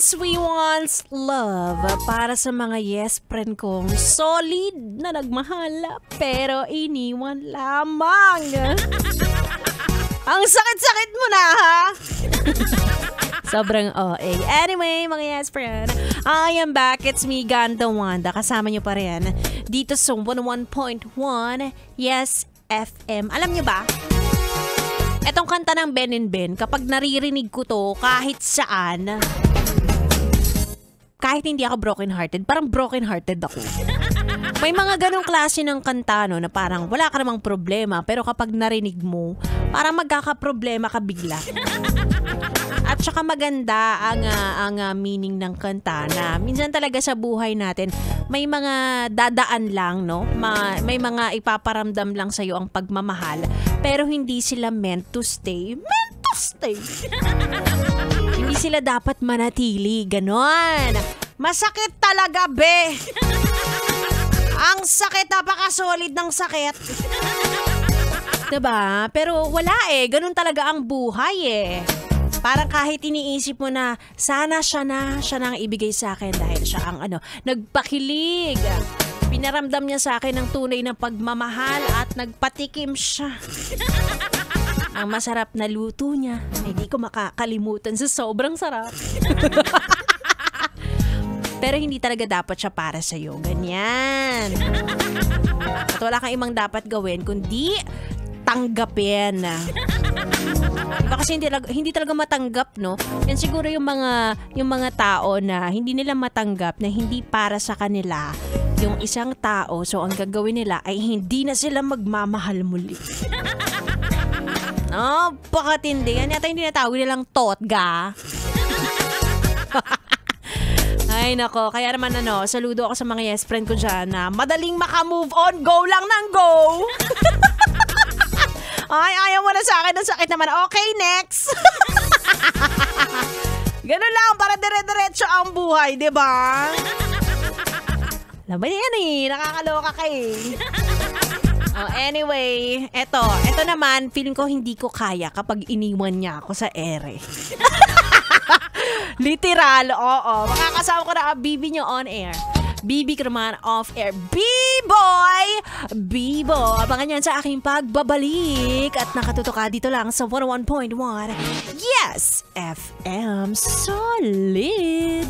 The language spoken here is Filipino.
Yes, we want love para sa mga yes friend kong solid na nagmahal pero iniwan lamang. Ang sakit-sakit mo na, ha? Sobrang OA. Anyway, mga yes friend, I am back. It's me, Ganda Wanda. Kasama nyo pa rin dito sa 101.1 Yes FM. Alam nyo ba? Etong kanta ng Ben and Ben, kapag naririnig ko to kahit saan, kahit hindi ako broken-hearted, parang broken-hearted ako. May mga ganong klase ng kanta no, na parang wala ka namang problema, pero kapag narinig mo, parang magkakaproblema ka bigla. At saka maganda ang meaning ng kanta na minsan talaga sa buhay natin, may mga dadaan lang, no? May mga ipaparamdam lang sa'yo ang pagmamahal, pero hindi sila meant to stay. Meant to stay! Hindi sila dapat manatili, ganon. Masakit talaga, be! Ang sakit, napaka-solid ng sakit. Diba? Pero wala eh, ganon talaga ang buhay eh. Parang kahit iniisip mo na sana siya na ang ibigay sa akin dahil siya ang nagpakilig. Pinaramdam niya sa akin ng tunay na pagmamahal at nagpatikim siya. Ang masarap na luto niya, hindi ko makakalimutan sa sobrang sarap. Pero hindi talaga dapat siya para sa'yo. Ganyan. At wala kang ibang dapat gawin kundi tanggapin. Diba kasi hindi talaga matanggap, no? Yan siguro yung mga tao na hindi nila matanggap na hindi para sa kanila yung isang tao. So ang gagawin nila ay hindi na sila magmamahal muli. Oh, pakatindi. Yan yata hindi natawag nilang totga. Ay nako, kaya naman saludo ako sa mga yes friend ko dyan na madaling maka-move on, go lang ng go. Ay, ayaw mo na sa akin, ang sakit naman. Okay, next. Ganun lang, para dire-diretso ang buhay, di ba? Alam mo yan eh, nakakaloka ka eh. Oh, anyway, eto naman, feeling ko hindi ko kaya kapag iniwan niya ako sa ere. Literal, oo. Makakasama ko na ang Bibi niyo on air. Bibi ko naman off air. B-boy! Bibo! Abangan yan sa aking pagbabalik. At nakatutok ka dito lang sa 101.1 Yes! FM Solid!